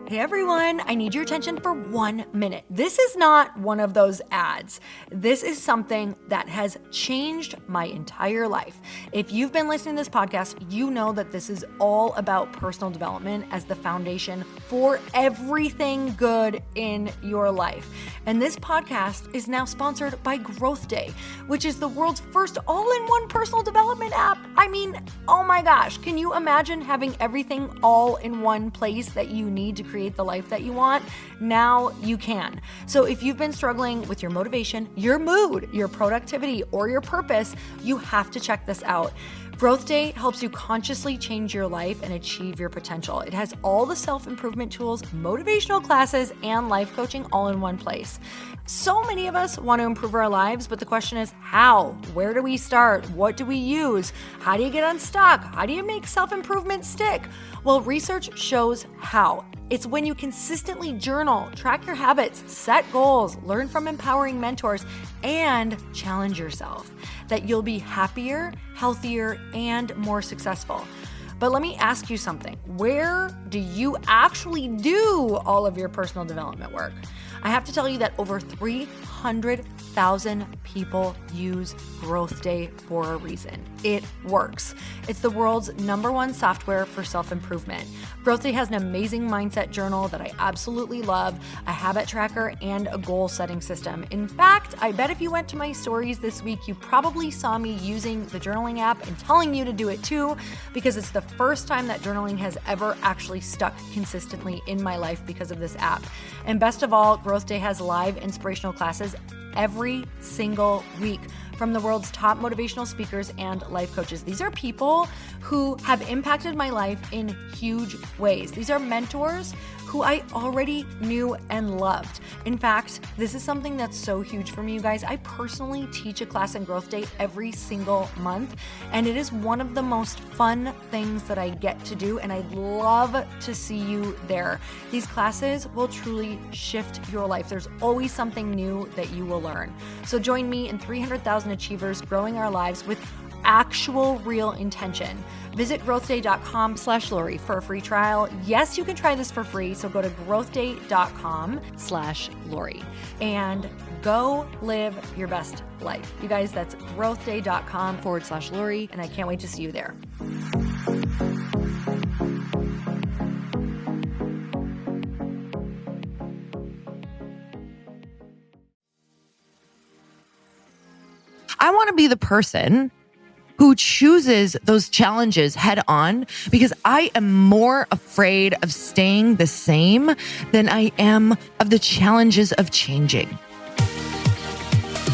Hey everyone, I need your attention for 1 minute. This is not one of those ads. This is something that has changed my entire life. If you've been listening to this podcast, you know that this is all about personal development as the foundation for everything good in your life. And this podcast is now sponsored by Growth Day, which is the world's first all-in-one personal development app. I mean, oh my gosh, can you imagine having everything all in one place that you need to create the life that you want? Now you can. So if you've been struggling with your motivation, your mood, your productivity, or your purpose, you have to check this out. Growth Day helps you consciously change your life and achieve your potential. It has all the self-improvement tools, motivational classes, and life coaching all in one place. So many of us want to improve our lives, but the question is how? Where do we start? What do we use? How do you get unstuck? How do you make self-improvement stick? Well, research shows how. It's when you consistently journal, track your habits, set goals, learn from empowering mentors, and challenge yourself that you'll be happier, healthier, and more successful. But let me ask you something. Where do you actually do all of your personal development work? I have to tell you that over 300,000 people use Growth Day for a reason. It works. It's the world's #1 software for self-improvement. Growth Day has an amazing mindset journal that I absolutely love, a habit tracker, and a goal-setting system. In fact, I bet if you went to my stories this week, you probably saw me using the journaling app and telling you to do it too, because it's the first time that journaling has ever actually stuck consistently in my life because of this app. And best of all, Growth Day has live inspirational classes every single week from the world's top motivational speakers and life coaches. These are people who have impacted my life in huge ways. These are mentors who I already knew and loved. In fact, this is something that's so huge for me, you guys. I personally teach a class in Growth Day every single month, and it is one of the most fun things that I get to do, and I'd love to see you there. These classes will truly shift your life. There's always something new that you will learn. So join me and 300,000 achievers growing our lives with actual real intention. Visit growthday.com/Lori for a free trial. Yes, you can try this for free. So go to growthday.com/Lori and go live your best life. You guys, that's growthday.com/Lori. And I can't wait to see you there. I want to be the person who chooses those challenges head on, because I am more afraid of staying the same than I am of the challenges of changing.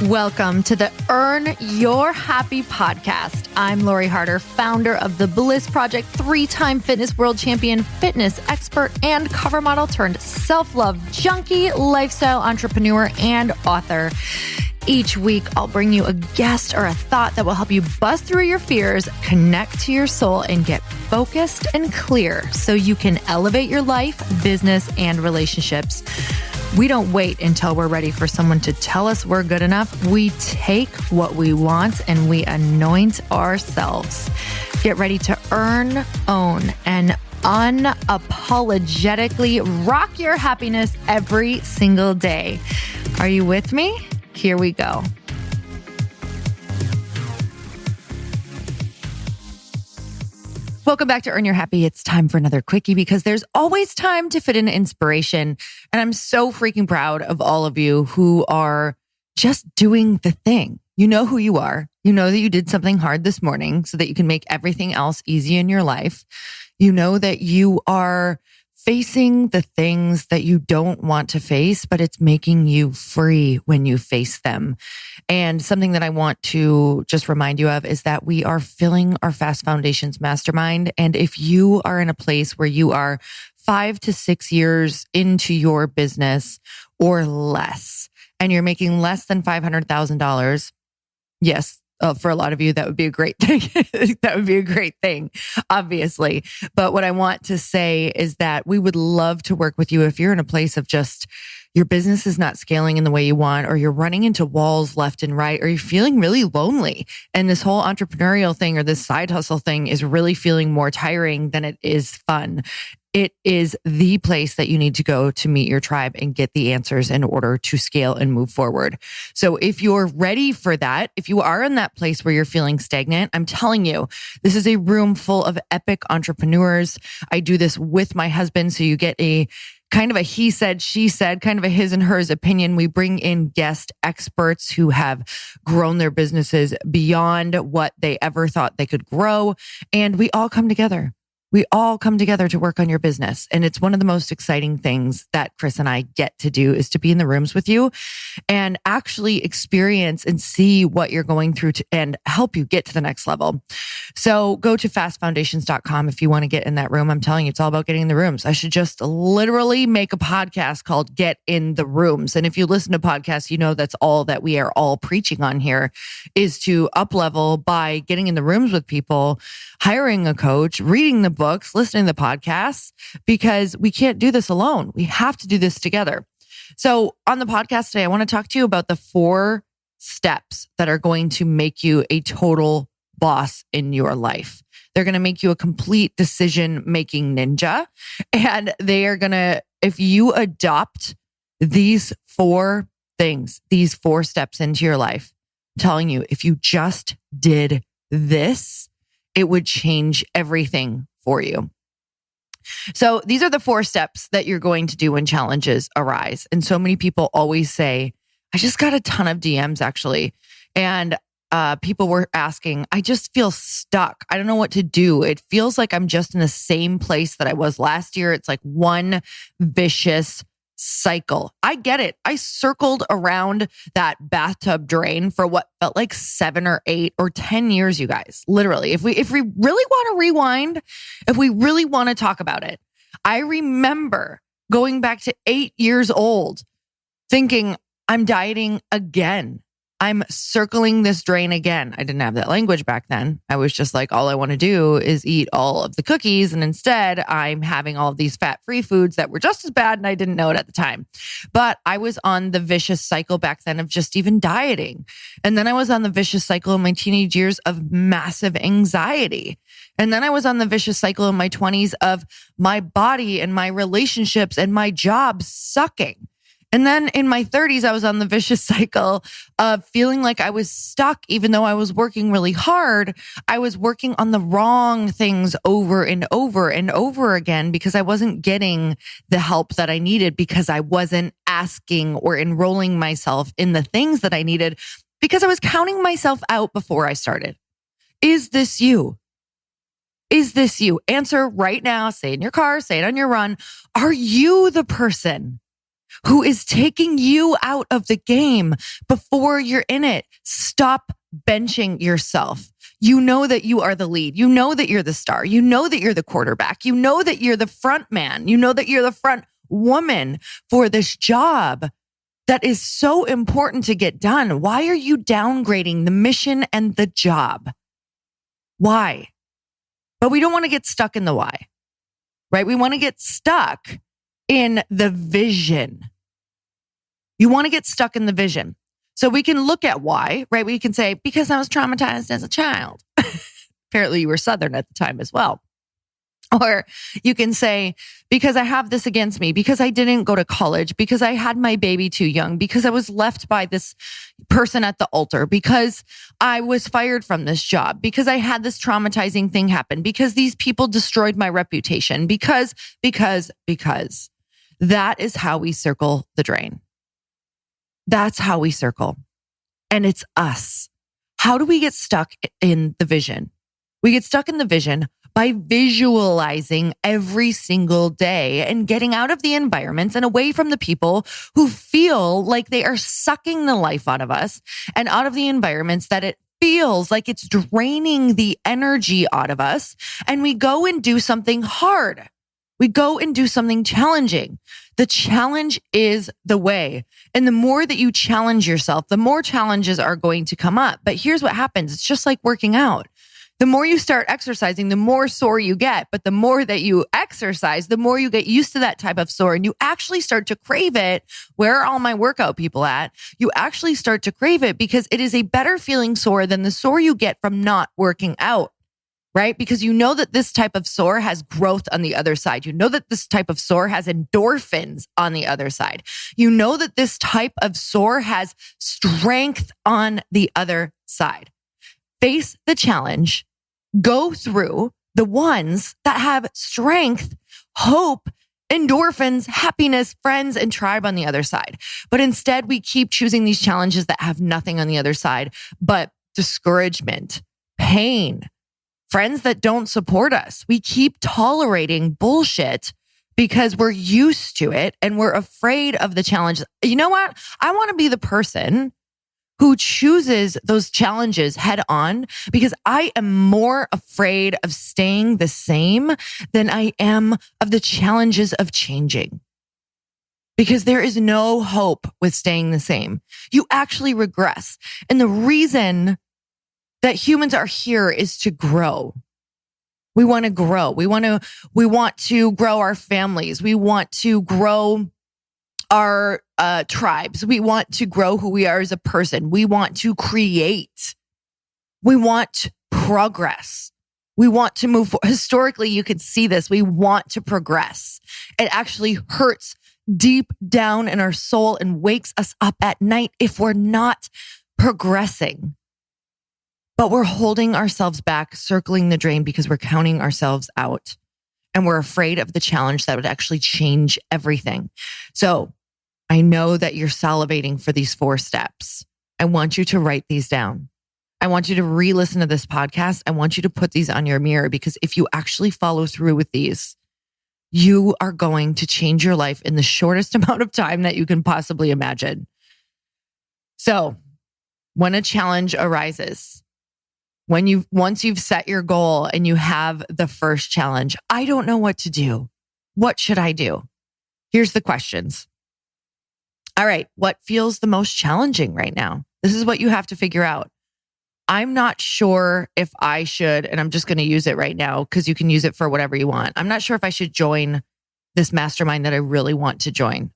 Welcome to the Earn Your Happy podcast. I'm Lori Harder, founder of The Bliss Project, 3-time fitness world champion, fitness expert, and cover model turned self-love junkie, lifestyle entrepreneur, and author. Each week, I'll bring you a guest or a thought that will help you bust through your fears, connect to your soul, and get focused and clear so you can elevate your life, business, and relationships. We don't wait until we're ready for someone to tell us we're good enough. We take what we want and we anoint ourselves. Get ready to earn, own, and unapologetically rock your happiness every single day. Are you with me? Here we go. Welcome back to Earn Your Happy. It's time for another quickie because there's always time to fit in inspiration. And I'm so freaking proud of all of you who are just doing the thing. You know who you are. You know that you did something hard this morning so that you can make everything else easy in your life. You know that you are facing the things that you don't want to face, but it's making you free when you face them. And something that I want to just remind you of is that we are filling our Fast Foundations Mastermind. And if you are in a place where you are 5 to 6 years into your business or less, and you're making less than $500,000, yes, for a lot of you, that would be a great thing. That would be a great thing, obviously. But what I want to say is that we would love to work with you if you're in a place of just, your business is not scaling in the way you want, or you're running into walls left and right, or you're feeling really lonely. And this whole entrepreneurial thing or this side hustle thing is really feeling more tiring than it is fun. It is the place that you need to go to meet your tribe and get the answers in order to scale and move forward. So if you're ready for that, if you are in that place where you're feeling stagnant, I'm telling you, this is a room full of epic entrepreneurs. I do this with my husband. So you get a kind of a he said, she said, kind of a his and hers opinion. We bring in guest experts who have grown their businesses beyond what they ever thought they could grow. And we all come together. We all come together to work on your business. And it's one of the most exciting things that Chris and I get to do is to be in the rooms with you and actually experience and see what you're going through and help you get to the next level. So go to fastfoundations.com if you want to get in that room. I'm telling you, it's all about getting in the rooms. I should just literally make a podcast called Get in the Rooms. And if you listen to podcasts, you know that's all that we are all preaching on here is to up level by getting in the rooms with people, hiring a coach, reading the books, listening to the podcasts, because we can't do this alone. We have to do this together. So on the podcast today, I want to talk to you about the 4 steps that are going to make you a total boss in your life. They're going to make you a complete decision-making ninja. And they are going to, if you adopt these 4 things, these 4 steps into your life, I'm telling you, if you just did this, it would change everything for you. So these are the 4 steps that you're going to do when challenges arise. And so many people always say, I just got a ton of DMs actually. And people were asking, I just feel stuck. I don't know what to do. It feels like I'm just in the same place that I was last year. It's like one vicious cycle. I get it. I circled around that bathtub drain for what felt like 7 or 8 or 10 years, you guys. Literally, if we really want to rewind, if we really want to talk about it, I remember going back to 8 years old thinking, I'm dieting again. I'm circling this drain again. I didn't have that language back then. I was just like, all I want to do is eat all of the cookies. And instead, I'm having all of these fat-free foods that were just as bad. And I didn't know it at the time. But I was on the vicious cycle back then of just even dieting. And then I was on the vicious cycle in my teenage years of massive anxiety. And then I was on the vicious cycle in my 20s of my body and my relationships and my job sucking. And then in my 30s, I was on the vicious cycle of feeling like I was stuck, even though I was working really hard. I was working on the wrong things over and over and over again because I wasn't getting the help that I needed, because I wasn't asking or enrolling myself in the things that I needed, because I was counting myself out before I started. Is this you? Is this you? Answer right now. Say it in your car, say it on your run. Are you the person who is taking you out of the game before you're in it? Stop benching yourself. You know that you are the lead. You know that you're the star. You know that you're the quarterback. You know that you're the front man. You know that you're the front woman for this job that is so important to get done. Why are you downgrading the mission and the job? Why? But we don't want to get stuck in the why, right? We want to get stuck in the vision. You want to get stuck in the vision. So we can look at why, right? We can say, because I was traumatized as a child. Apparently you were Southern at the time as well. Or you can say, because I have this against me, because I didn't go to college, because I had my baby too young, because I was left by this person at the altar, because I was fired from this job, because I had this traumatizing thing happen, because these people destroyed my reputation, because. That is how we circle the drain. That's how we circle. And it's us. How do we get stuck in the vision? We get stuck in the vision by visualizing every single day and getting out of the environments and away from the people who feel like they are sucking the life out of us, and out of the environments that it feels like it's draining the energy out of us. And we go and do something hard. We go and do something challenging. The challenge is the way. And the more that you challenge yourself, the more challenges are going to come up. But here's what happens. It's just like working out. The more you start exercising, the more sore you get. But the more that you exercise, the more you get used to that type of sore and you actually start to crave it. Where are all my workout people at? You actually start to crave it because it is a better feeling sore than the sore you get from not working out, right? Because you know that this type of sore has growth on the other side. You know that this type of sore has endorphins on the other side. You know that this type of sore has strength on the other side. Face the challenge, go through the ones that have strength, hope, endorphins, happiness, friends, and tribe on the other side. But instead, we keep choosing these challenges that have nothing on the other side, but discouragement, pain, friends that don't support us. We keep tolerating bullshit because we're used to it and we're afraid of the challenge. You know what? I want to be the person who chooses those challenges head on because I am more afraid of staying the same than I am of the challenges of changing. Because there is no hope with staying the same. You actually regress. And the reason that humans are here is to grow. We want to grow. We want to grow our families. We want to grow our tribes. We want to grow who we are as a person. We want to create. We want progress. We want to move forward. Historically, you could see this. We want to progress. It actually hurts deep down in our soul and wakes us up at night if we're not progressing. But we're holding ourselves back, circling the drain because we're counting ourselves out. And we're afraid of the challenge that would actually change everything. So I know that you're salivating for these 4 steps. I want you to write these down. I want you to re-listen to this podcast. I want you to put these on your mirror because if you actually follow through with these, you are going to change your life in the shortest amount of time that you can possibly imagine. So when a challenge arises, once you've set your goal and you have the first challenge, I don't know what to do. What should I do? Here's the questions. All right, what feels the most challenging right now? This is what you have to figure out. I'm not sure if I should, and I'm just going to use it right now because you can use it for whatever you want. I'm not sure if I should join this mastermind that I really want to join.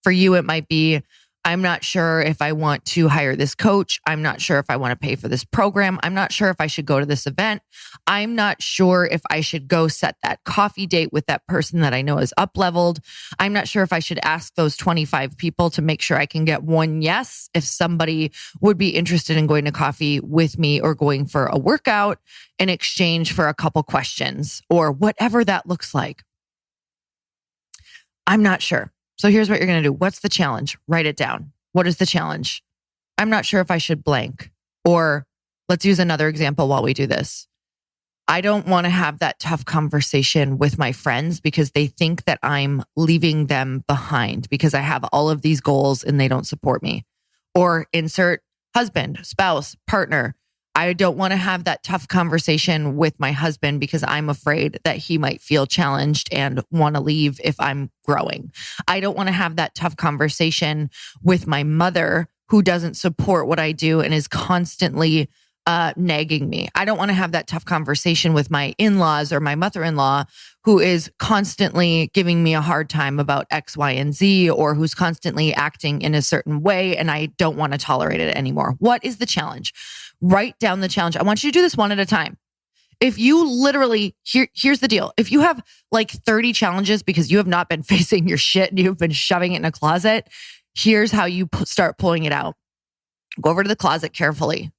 For you, it might be, I'm not sure if I want to hire this coach. I'm not sure if I want to pay for this program. I'm not sure if I should go to this event. I'm not sure if I should go set that coffee date with that person that I know is up-leveled. I'm not sure if I should ask those 25 people to make sure I can get one yes if somebody would be interested in going to coffee with me or going for a workout in exchange for a couple questions or whatever that looks like. I'm not sure. So here's what you're going to do. What's the challenge? Write it down. What is the challenge? I'm not sure if I should blank. Or let's use another example while we do this. I don't want to have that tough conversation with my friends because they think that I'm leaving them behind because I have all of these goals and they don't support me. Or insert husband, spouse, partner. I don't want to have that tough conversation with my husband because I'm afraid that he might feel challenged and want to leave if I'm growing. I don't want to have that tough conversation with my mother who doesn't support what I do and is constantly nagging me. I don't want to have that tough conversation with my in-laws or my mother-in-law who is constantly giving me a hard time about X, Y, and Z, or who's constantly acting in a certain way, and I don't want to tolerate it anymore. What is the challenge? Write down the challenge. I want you to do this one at a time. If you literally, here's the deal. If you have like 30 challenges because you have not been facing your shit and you've been shoving it in a closet, here's how you start pulling it out. Go over to the closet carefully,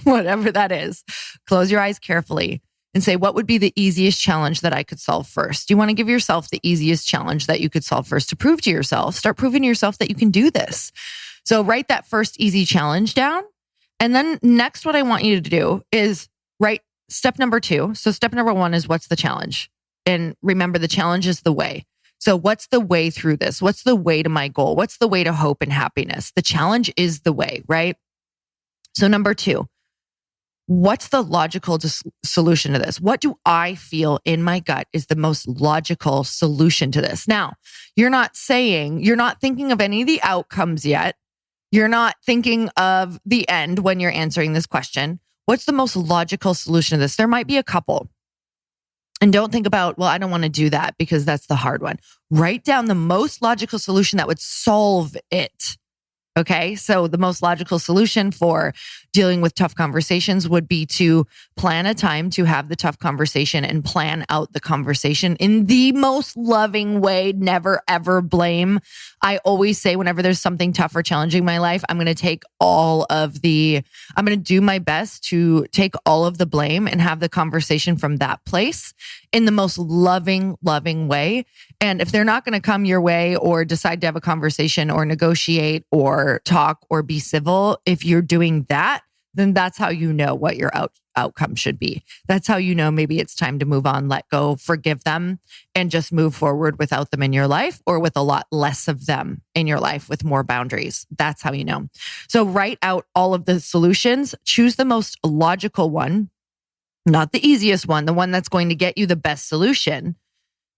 whatever that is. Close your eyes carefully and say, what would be the easiest challenge that I could solve first? You want to give yourself the easiest challenge that you could solve first to prove to yourself. Start proving to yourself that you can do this. So write that first easy challenge down. And then next, what I want you to do is write step number 2. So step number 1 is what's the challenge? And remember, the challenge is the way. So what's the way through this? What's the way to my goal? What's the way to hope and happiness? The challenge is the way, right? So number 2, what's the logical solution to this? What do I feel in my gut is the most logical solution to this? Now, you're not thinking of any of the outcomes yet. You're not thinking of the end when you're answering this question. what's the most logical solution to this? There might be a couple. And don't think about, well, I don't want to do that because that's the hard one. Write down the most logical solution that would solve it. Okay. So the most logical solution for dealing with tough conversations would be to plan a time to have the tough conversation and plan out the conversation in the most loving way. Never, ever blame. I always say whenever there's something tough or challenging in my life, I'm going to do my best to take all of the blame and have the conversation from that place in the most loving way. And if they're not going to come your way or decide to have a conversation or negotiate or talk or be civil, if you're doing that, then that's how you know what your outcome should be. That's how you know maybe it's time to move on, let go, forgive them, and just move forward without them in your life or with a lot less of them in your life with more boundaries. That's how you know. So write out all of the solutions, choose the most logical one, not the easiest one, the one that's going to get you the best solution.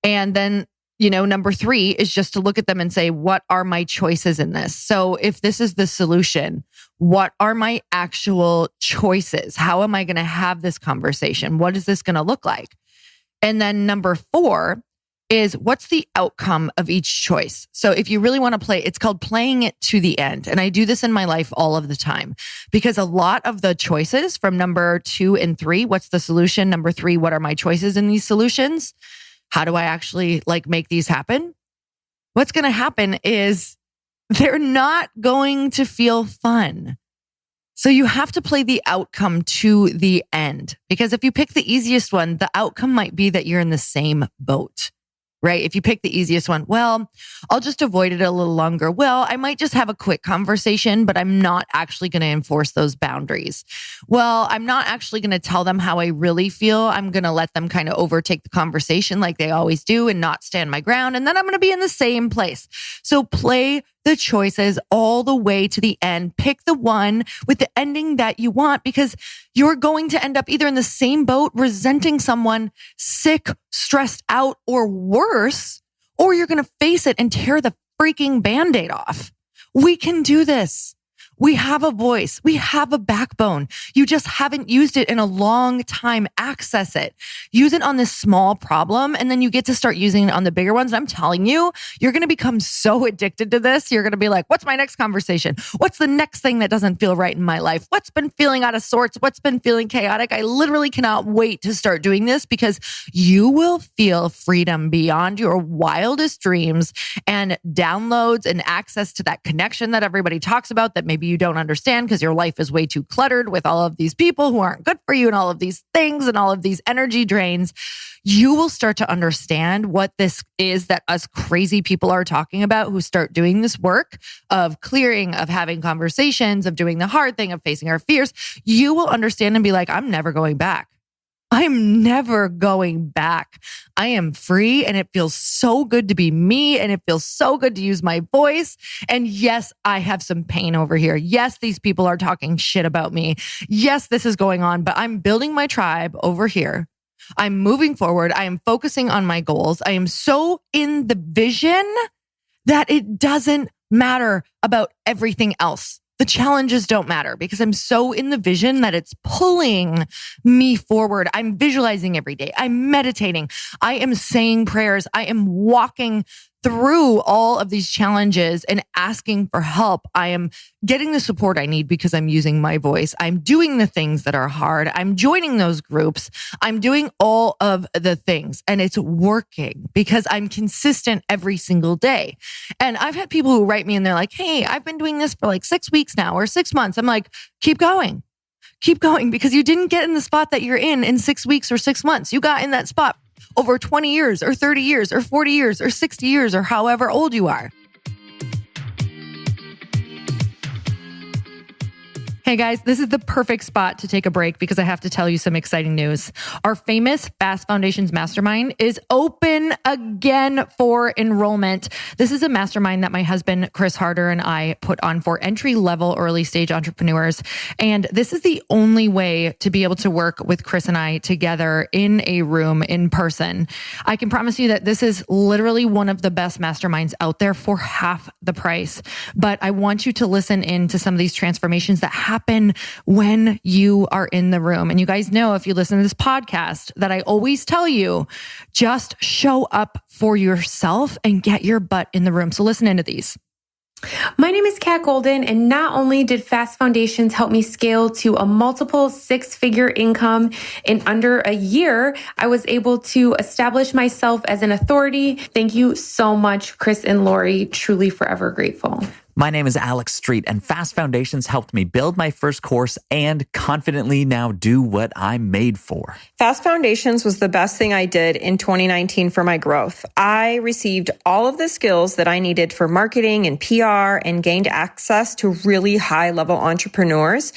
And then, number 3 is just to look at them and say, what are my choices in this? So if this is the solution, what are my actual choices? How am I going to have this conversation? What is this going to look like? And then number 4 is what's the outcome of each choice? So if you really want to play, it's called playing it to the end. And I do this in my life all of the time because a lot of the choices from number 2 and 3, what's the solution? Number 3, what are my choices in these solutions? How do I actually make these happen? What's going to happen is they're not going to feel fun. So you have to play the outcome to the end, because if you pick the easiest one, the outcome might be that you're in the same boat, right? If you pick the easiest one, well, I'll just avoid it a little longer. Well, I might just have a quick conversation, but I'm not actually going to enforce those boundaries. Well, I'm not actually going to tell them how I really feel. I'm going to let them kind of overtake the conversation like they always do and not stand my ground. And then I'm going to be in the same place. So play the choices all the way to the end. Pick the one with the ending that you want, because you're going to end up either in the same boat, resenting someone, sick, stressed out, or worse, or you're going to face it and tear the freaking Band-Aid off. We can do this. We have a voice. We have a backbone. You just haven't used it in a long time. Access it. Use it on this small problem, and then you get to start using it on the bigger ones. And I'm telling you, you're going to become so addicted to this. You're going to be like, what's my next conversation? What's the next thing that doesn't feel right in my life? What's been feeling out of sorts? What's been feeling chaotic? I literally cannot wait to start doing this, because you will feel freedom beyond your wildest dreams and downloads and access to that connection that everybody talks about that maybe you don't understand because your life is way too cluttered with all of these people who aren't good for you and all of these things and all of these energy drains. You will start to understand what this is that us crazy people are talking about who start doing this work of clearing, of having conversations, of doing the hard thing, of facing our fears. You will understand and be like, I'm never going back. I'm never going back. I am free, and it feels so good to be me, and it feels so good to use my voice. And yes, I have some pain over here. Yes, these people are talking shit about me. Yes, this is going on, but I'm building my tribe over here. I'm moving forward. I am focusing on my goals. I am so in the vision that it doesn't matter about everything else. The challenges don't matter because I'm so in the vision that it's pulling me forward. I'm visualizing every day. I'm meditating. I am saying prayers. I am walking through all of these challenges and asking for help. I am getting the support I need because I'm using my voice. I'm doing the things that are hard. I'm joining those groups. I'm doing all of the things, and it's working because I'm consistent every single day. And I've had people who write me and they're like, hey, I've been doing this for like 6 weeks now or 6 months. I'm like, keep going, because you didn't get in the spot that you're in 6 weeks or 6 months. You got in that spot over 20 years or 30 years or 40 years or 60 years or however old you are. Hey guys, this is the perfect spot to take a break because I have to tell you some exciting news. Our famous Fast Foundations Mastermind is open again for enrollment. This is a mastermind that my husband, Chris Harder, and I put on for entry-level early stage entrepreneurs. And this is the only way to be able to work with Chris and I together in a room in person. I can promise you that this is literally one of the best masterminds out there for half the price. But I want you to listen in to some of these transformations that happen happen when you are in the room. And you guys know, if you listen to this podcast, that I always tell you, just show up for yourself and get your butt in the room. So listen into these. My name is Kat Golden, and not only did Fast Foundations help me scale to a multiple six-figure income in under a year, I was able to establish myself as an authority. Thank you so much, Chris and Lori. Truly forever grateful. My name is Alex Street, and Fast Foundations helped me build my first course and confidently now do what I'm made for. Fast Foundations was the best thing I did in 2019 for my growth. I received all of the skills that I needed for marketing and PR and gained access to really high-level entrepreneurs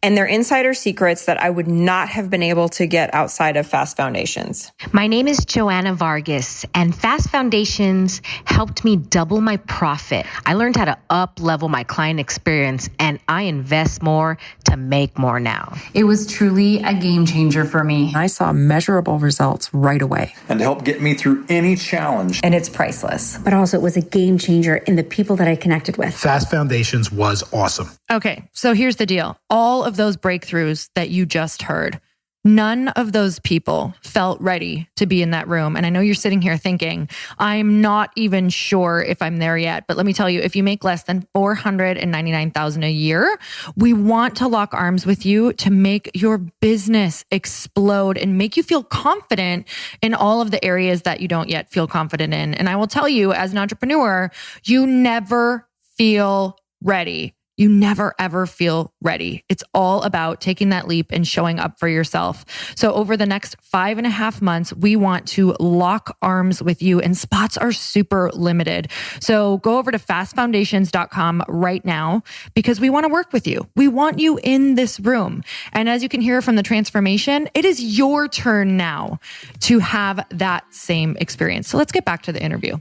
and their insider secrets that I would not have been able to get outside of Fast Foundations. My name is Joanna Vargas, and Fast Foundations helped me double my profit. I learned how to up-level my client experience, and I invest more to make more now. It was truly a game changer for me. I saw measurable results right away. And to help get me through any challenge. And it's priceless. But also it was a game changer in the people that I connected with. Fast Foundations was awesome. Okay, so here's the deal. All of those breakthroughs that you just heard, none of those people felt ready to be in that room. And I know you're sitting here thinking, I'm not even sure if I'm there yet. But let me tell you, if you make less than $499,000 a year, we want to lock arms with you to make your business explode and make you feel confident in all of the areas that you don't yet feel confident in. And I will tell you, as an entrepreneur, you never feel ready. You never, ever feel ready. It's all about taking that leap and showing up for yourself. So over the next 5.5 months, we want to lock arms with you, and spots are super limited. So go over to fastfoundations.com right now because we want to work with you. We want you in this room. And as you can hear from the transformation, it is your turn now to have that same experience. So let's get back to the interview.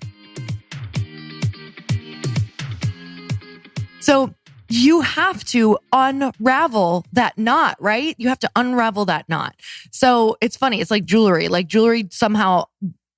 So you have to unravel that knot, right? You have to unravel that knot. So it's funny. It's like jewelry. Like jewelry somehow,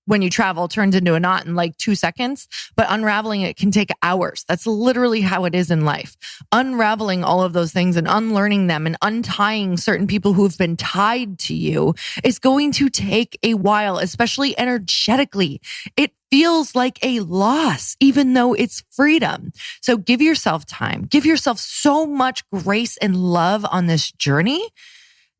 when you travel, turns into a knot in like 2 seconds, but unraveling it can take hours. That's literally how it is in life. Unraveling all of those things and unlearning them and untying certain people who've been tied to you is going to take a while, especially energetically. It feels like a loss, even though it's freedom. So give yourself time. Give yourself so much grace and love on this journey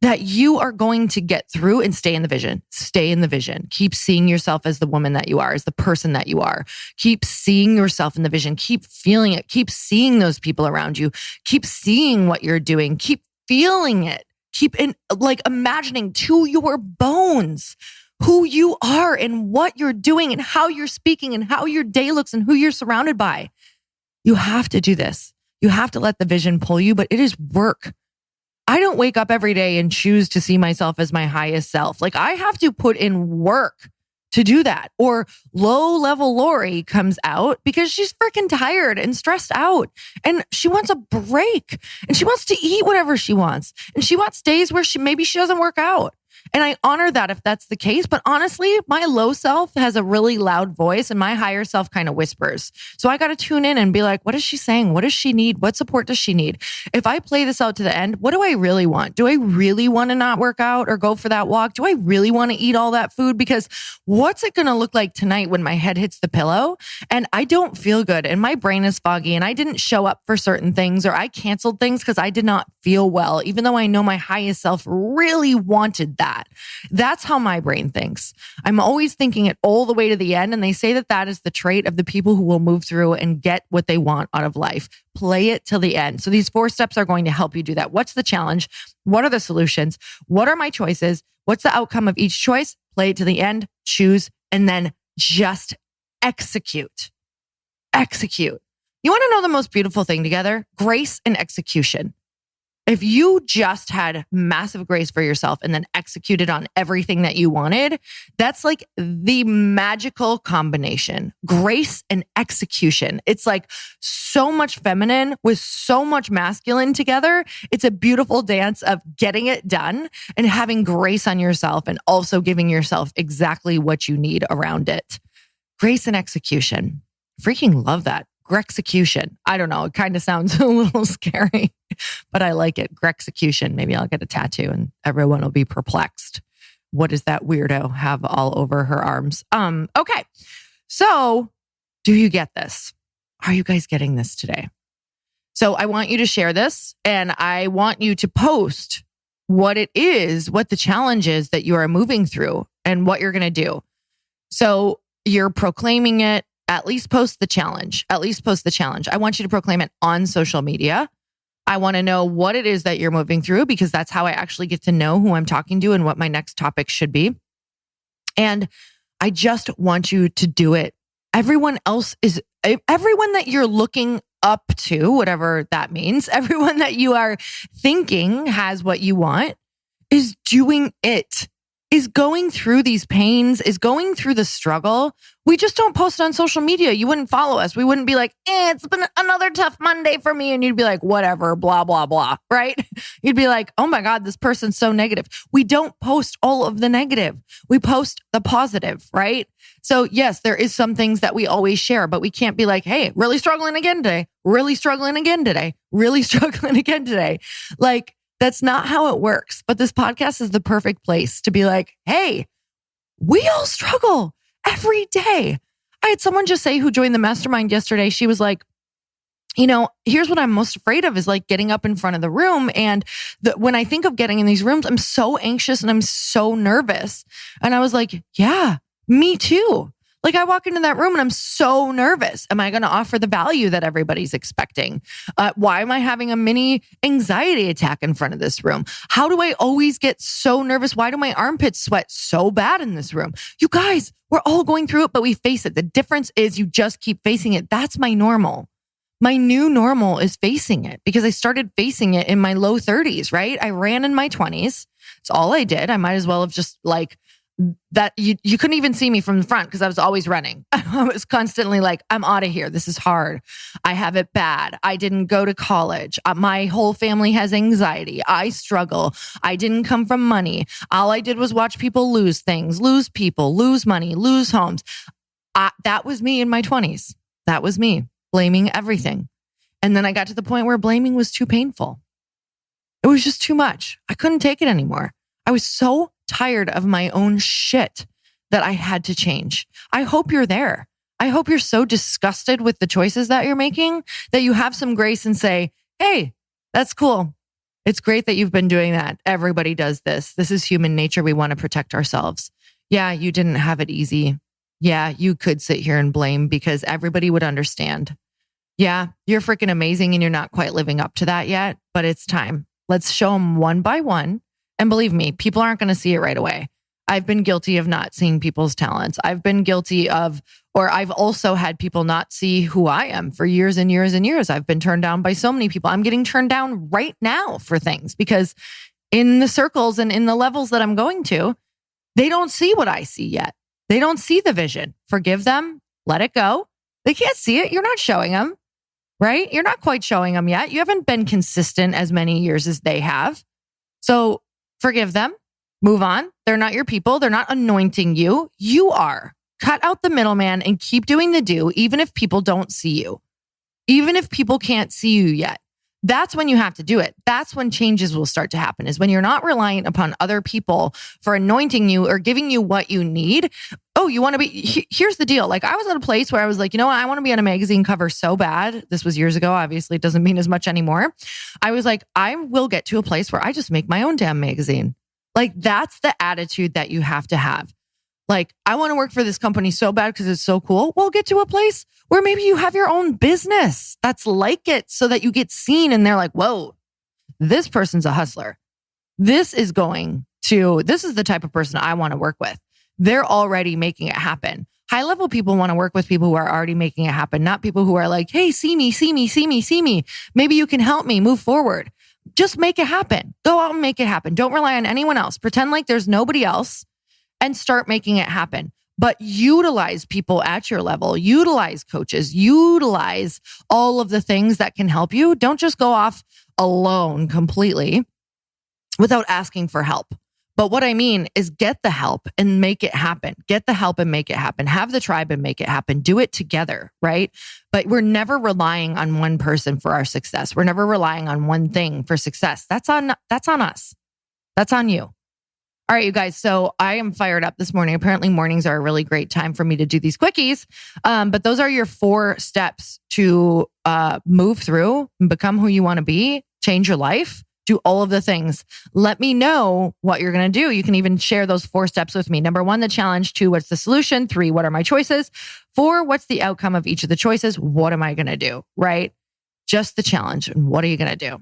that you are going to get through, and stay in the vision. Stay in the vision. Keep seeing yourself as the woman that you are, as the person that you are. Keep seeing yourself in the vision. Keep feeling it. Keep seeing those people around you. Keep seeing what you're doing. Keep feeling it. Keep imagining to your bones who you are and what you're doing and how you're speaking and how your day looks and who you're surrounded by. You have to do this. You have to let the vision pull you, but it is work. I don't wake up every day and choose to see myself as my highest self. Like, I have to put in work to do that. Or low level Lori comes out because she's freaking tired and stressed out and she wants a break and she wants to eat whatever she wants. And she wants days where maybe she doesn't work out. And I honor that if that's the case. But honestly, my low self has a really loud voice and my higher self kind of whispers. So I got to tune in and be like, what is she saying? What does she need? What support does she need? If I play this out to the end, what do I really want? Do I really want to not work out or go for that walk? Do I really want to eat all that food? Because what's it going to look like tonight when my head hits the pillow and I don't feel good and my brain is foggy and I didn't show up for certain things or I canceled things because I did not feel well, even though I know my highest self really wanted that. That's how my brain thinks. I'm always thinking it all the way to the end. And they say that that is the trait of the people who will move through and get what they want out of life. Play it till the end. So these 4 steps are going to help you do that. What's the challenge? What are the solutions? What are my choices? What's the outcome of each choice? Play it to the end, choose, and then just execute. Execute. You want to know the most beautiful thing together? Grace and execution. If you just had massive grace for yourself and then executed on everything that you wanted, that's like the magical combination. Grace and execution. It's like so much feminine with so much masculine together. It's a beautiful dance of getting it done and having grace on yourself and also giving yourself exactly what you need around it. Grace and execution. Freaking love that. Grexecution. I don't know. It kind of sounds a little scary, but I like it. Grexecution. Maybe I'll get a tattoo and everyone will be perplexed. What does that weirdo have all over her arms? Okay. So do you get this? Are you guys getting this today? So I want you to share this and I want you to post what it is, what the challenge is that you are moving through and what you're going to do. So you're proclaiming it. At least post the challenge. At least post the challenge. I want you to proclaim it on social media. I want to know what it is that you're moving through because that's how I actually get to know who I'm talking to and what my next topic should be. And I just want you to do it. Everyone that you're looking up to, whatever that means, everyone that you are thinking has what you want is doing it. Is going through these pains, is going through the struggle. We just don't post on social media. You wouldn't follow us. We wouldn't be like, it's been another tough Monday for me. And you'd be like, whatever, blah, blah, blah, right? You'd be like, oh my God, this person's so negative. We don't post all of the negative. We post the positive, right? So yes, there is some things that we always share, but we can't be like, hey, really struggling again today, really struggling again today, really struggling again today. Like, that's not how it works. But this podcast is the perfect place to be like, hey, we all struggle every day. I had someone just say who joined the mastermind yesterday. She was like, here's what I'm most afraid of is like getting up in front of the room. And when I think of getting in these rooms, I'm so anxious and I'm so nervous. And I was like, yeah, me too. Like I walk into that room and I'm so nervous. Am I going to offer the value that everybody's expecting? Why am I having a mini anxiety attack in front of this room? How do I always get so nervous? Why do my armpits sweat so bad in this room? You guys, we're all going through it, but we face it. The difference is you just keep facing it. That's my normal. My new normal is facing it because I started facing it in my low 30s, right? I ran in my 20s. It's all I did. I might as well have just like that you couldn't even see me from the front because I was always running. I was constantly like, I'm out of here. This is hard. I have it bad. I didn't go to college. My whole family has anxiety. I struggle. I didn't come from money. All I did was watch people lose things, lose people, lose money, lose homes. That was me in my 20s. That was me blaming everything. And then I got to the point where blaming was too painful. It was just too much. I couldn't take it anymore. I was so tired of my own shit that I had to change. I hope you're there. I hope you're so disgusted with the choices that you're making that you have some grace and say, hey, that's cool. It's great that you've been doing that. Everybody does this. This is human nature. We want to protect ourselves. Yeah, you didn't have it easy. Yeah, you could sit here and blame because everybody would understand. Yeah, you're freaking amazing and you're not quite living up to that yet, but it's time. Let's show them one by one. And believe me, people aren't going to see it right away. I've been guilty of not seeing people's talents. I've been guilty of, or I've also had people not see who I am for years and years and years. I've been turned down by so many people. I'm getting turned down right now for things because in the circles and in the levels that I'm going to, they don't see what I see yet. They don't see the vision. Forgive them. Let it go. They can't see it. You're not showing them, right? You're not quite showing them yet. You haven't been consistent as many years as they have. So forgive them. Move on. They're not your people. They're not anointing you. You are. Cut out the middleman and keep doing the do, even if people don't see you. Even if people can't see you yet. That's when you have to do it. That's when changes will start to happen, is when you're not reliant upon other people for anointing you or giving you what you need. Oh, you want to be, here's the deal. Like I was at a place where I was like, you know what? I want to be on a magazine cover so bad. This was years ago. Obviously it doesn't mean as much anymore. I was like, I will get to a place where I just make my own damn magazine. Like that's the attitude that you have to have. Like, I want to work for this company so bad because it's so cool. Well, get to a place where maybe you have your own business that's like it so that you get seen and they're like, whoa, this person's a hustler. This is the type of person I want to work with. They're already making it happen. High level people want to work with people who are already making it happen, not people who are like, hey, see me. Maybe you can help me move forward. Just make it happen. Go out and make it happen. Don't rely on anyone else. Pretend like there's nobody else. And start making it happen. But utilize people at your level, utilize coaches, utilize all of the things that can help you. Don't just go off alone completely without asking for help. But what I mean is get the help and make it happen. Get the help and make it happen. Have the tribe and make it happen. Do it together, right? But we're never relying on one person for our success. We're never relying on one thing for success. That's on us. That's on you. All right, you guys. So I am fired up this morning. Apparently mornings are a really great time for me to do these quickies. But those are your 4 steps to move through and become who you want to be, change your life. Do all of the things. Let me know what you're going to do. You can even share those 4 steps with me. Number 1, the challenge. 2, what's the solution? 3, what are my choices? 4, what's the outcome of each of the choices? What am I going to do? Right? Just the challenge. And what are you going to do?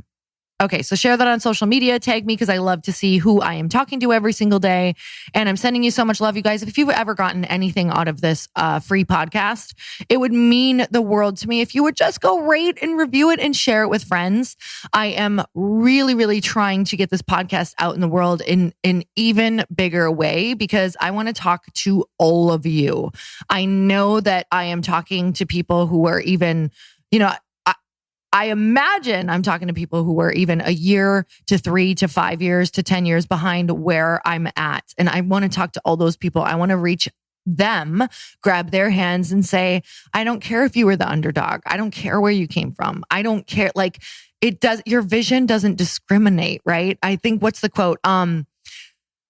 Okay, so share that on social media. Tag me because I love to see who I am talking to every single day. And I'm sending you so much love, you guys. If you've ever gotten anything out of this free podcast, it would mean the world to me if you would just go rate and review it and share it with friends. I am really, really trying to get this podcast out in the world in an even bigger way because I want to talk to all of you. I know that I am talking to people who are even, I imagine I'm talking to people who are even a year to 3 to 5 years to 10 years behind where I'm at. And I want to talk to all those people. I want to reach them, grab their hands and say, I don't care if you were the underdog. I don't care where you came from. I don't care. Like your vision doesn't discriminate, right? I think what's the quote? And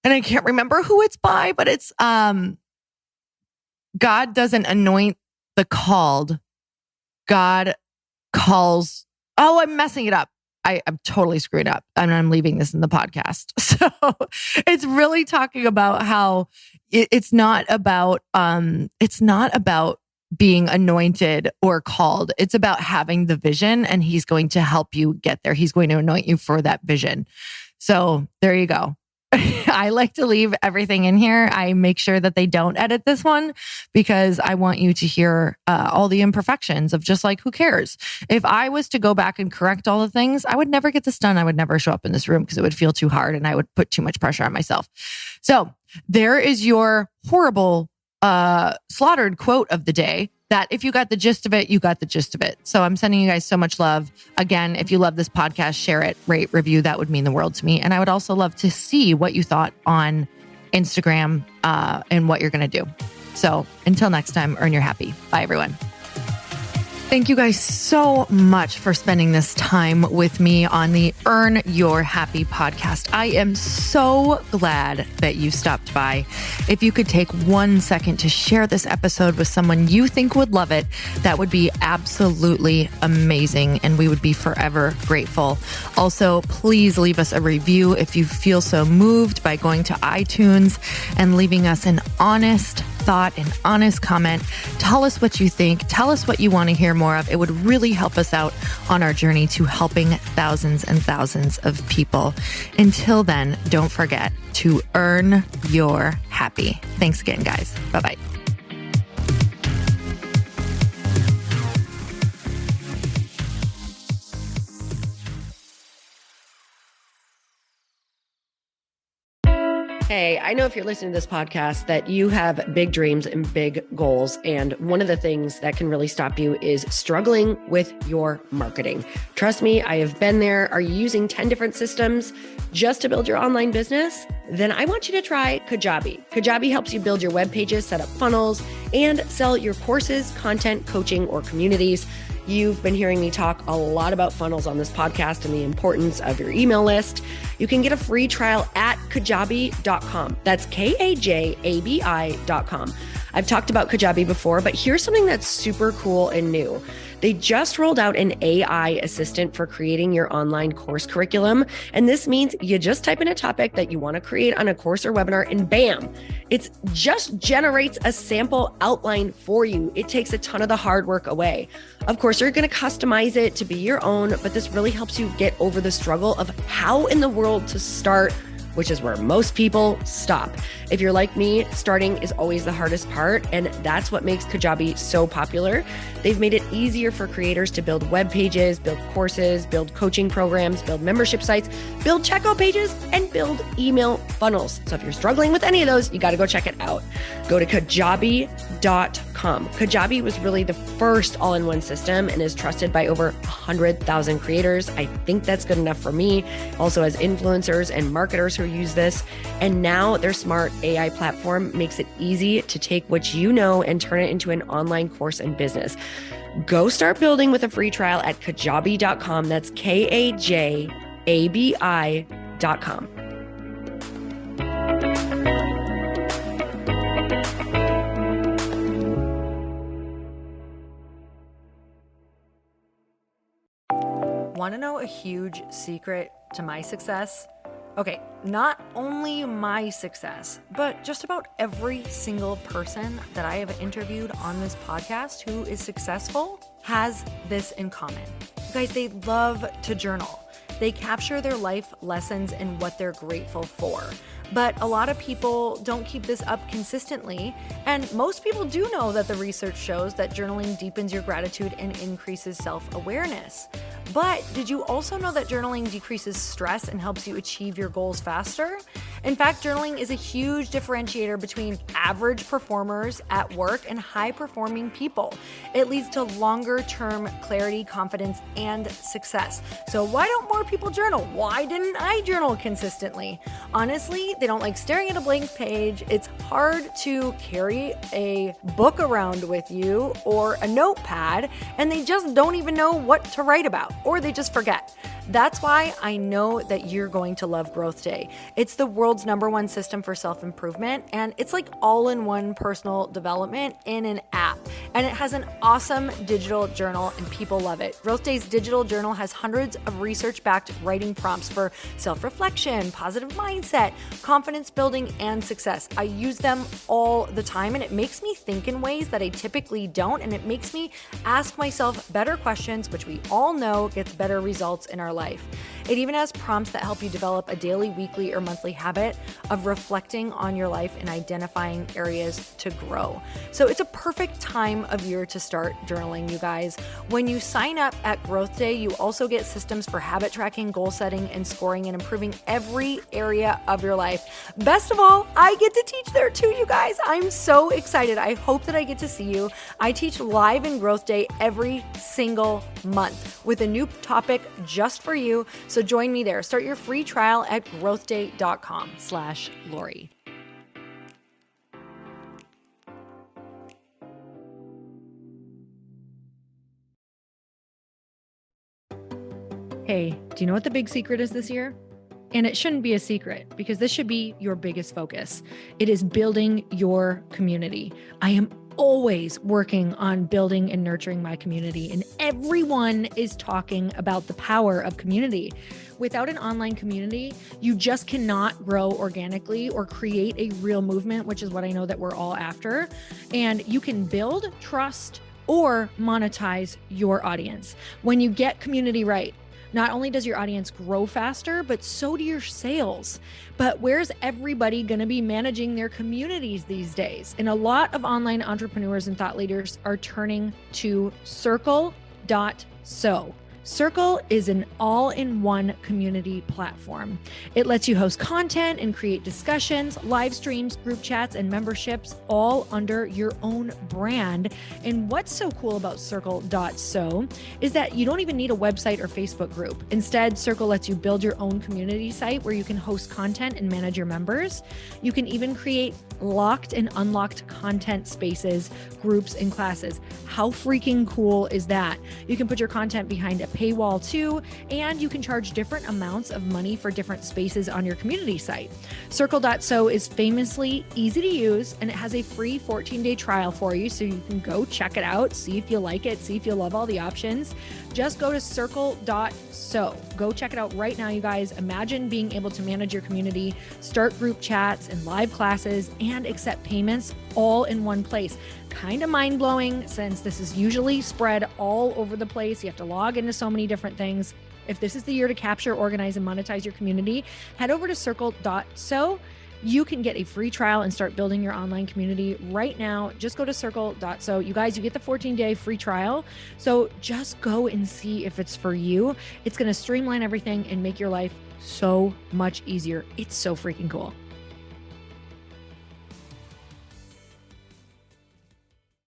I can't remember who it's by, but it's, God doesn't anoint the called. God calls. Oh, I'm messing it up. I'm totally screwed up and I'm leaving this in the podcast. So it's really talking about how it's not about being anointed or called. It's about having the vision and he's going to help you get there. He's going to anoint you for that vision. So there you go. I like to leave everything in here. I make sure that they don't edit this one because I want you to hear all the imperfections of just like, who cares? If I was to go back and correct all the things, I would never get this done. I would never show up in this room because it would feel too hard and I would put too much pressure on myself. So there is your horrible, slaughtered quote of the day. That if you got the gist of it, you got the gist of it. So I'm sending you guys so much love. Again, if you love this podcast, share it, rate, review. That would mean the world to me. And I would also love to see what you thought on Instagram and what you're going to do. So until next time, earn your happy. Bye, everyone. Thank you guys so much for spending this time with me on the Earn Your Happy podcast. I am so glad that you stopped by. If you could take 1 second to share this episode with someone you think would love it, that would be absolutely amazing. And we would be forever grateful. Also, please leave us a review if you feel so moved by going to iTunes and leaving us an honest thought, an honest comment. Tell us what you think. Tell us what you want to hear more of. It would really help us out on our journey to helping thousands and thousands of people. Until then, don't forget to earn your happy. Thanks again, guys. Bye-bye. Hey, I know if you're listening to this podcast that you have big dreams and big goals. And one of the things that can really stop you is struggling with your marketing. Trust me, I have been there. Are you using 10 different systems just to build your online business? Then I want you to try Kajabi. Kajabi helps you build your web pages, set up funnels, and sell your courses, content, coaching, or communities. You've been hearing me talk a lot about funnels on this podcast and the importance of your email list. You can get a free trial at kajabi.com. That's Kajabi.com. I've talked about Kajabi before, but here's something that's super cool and new. They just rolled out an AI assistant for creating your online course curriculum. And this means you just type in a topic that you want to create on a course or webinar and bam, it just generates a sample outline for you. It takes a ton of the hard work away. Of course, you're going to customize it to be your own, but this really helps you get over the struggle of how in the world to start, which is where most people stop. If you're like me, starting is always the hardest part, and that's what makes Kajabi so popular. They've made it easier for creators to build web pages, build courses, build coaching programs, build membership sites, build checkout pages, and build email funnels. So if you're struggling with any of those, you got to go check it out. Go to kajabi.com Kajabi.com. Kajabi was really the first all-in-one system and is trusted by over 100,000 creators. I think that's good enough for me. Also has influencers and marketers who use this. And now their smart AI platform makes it easy to take what you know and turn it into an online course and business. Go start building with a free trial at Kajabi.com. That's Kajabi.com. Want to know a huge secret to my success? Okay, not only my success, but just about every single person that I have interviewed on this podcast who is successful has this in common. You guys, they love to journal. They capture their life lessons and what they're grateful for. But a lot of people don't keep this up consistently. And most people do know that the research shows that journaling deepens your gratitude and increases self-awareness. But did you also know that journaling decreases stress and helps you achieve your goals faster? In fact, journaling is a huge differentiator between average performers at work and high-performing people. It leads to longer-term clarity, confidence, and success. So why don't more people journal? Why didn't I journal consistently? Honestly, they don't like staring at a blank page. It's hard to carry a book around with you or a notepad, and they just don't even know what to write about, or they just forget. That's why I know that you're going to love Growth Day. It's the world's #1 system for self-improvement, and it's like all-in-one personal development in an app. And it has an awesome digital journal, and people love it. Growth Day's digital journal has hundreds of research-backed writing prompts for self-reflection, positive mindset, confidence building, and success. I use them all the time, and it makes me think in ways that I typically don't, and it makes me ask myself better questions, which we all know gets better results in our life. It even has prompts that help you develop a daily, weekly, or monthly habit of reflecting on your life and identifying areas to grow. So it's a perfect time of year to start journaling, you guys. When you sign up at Growth Day, you also get systems for habit tracking, goal setting, and scoring, and improving every area of your life. Best of all, I get to teach there too, you guys. I'm so excited. I hope that I get to see you. I teach live in Growth Day every single month with a new topic just for you. So join me there. Start your free trial at growthday.com/Lori. Hey, do you know what the big secret is this year? And it shouldn't be a secret because this should be your biggest focus. It is building your community. I am always working on building and nurturing my community, and everyone is talking about the power of community. Without an online community, you just cannot grow organically or create a real movement, which is what I know that we're all after. And you can build trust or monetize your audience. When you get community right, not only does your audience grow faster, but so do your sales. But where's everybody going to be managing their communities these days? And a lot of online entrepreneurs and thought leaders are turning to Circle.so. Circle is an all-in-one community platform. It lets you host content and create discussions, live streams, group chats, and memberships all under your own brand. And what's so cool about Circle.so is that you don't even need a website or Facebook group. Instead, Circle lets you build your own community site where you can host content and manage your members. You can even create locked and unlocked content spaces, groups, and classes. How freaking cool is that? You can put your content behind a paywall too, and you can charge different amounts of money for different spaces on your community site. Circle.so is famously easy to use, and it has a free 14-day trial for you, so you can go check it out, see if you like it, see if you love all the options. Just go to Circle.so. Go check it out right now, you guys. Imagine being able to manage your community, start group chats and live classes, and accept payments all in one place. Kind of mind-blowing since this is usually spread all over the place. You have to log into so many different things. If this is the year to capture, organize, and monetize your community, head over to Circle.so. You can get a free trial and start building your online community right now. Just go to Circle.so. You guys, you get the 14-day free trial. So just go and see if it's for you. It's going to streamline everything and make your life so much easier. It's so freaking cool.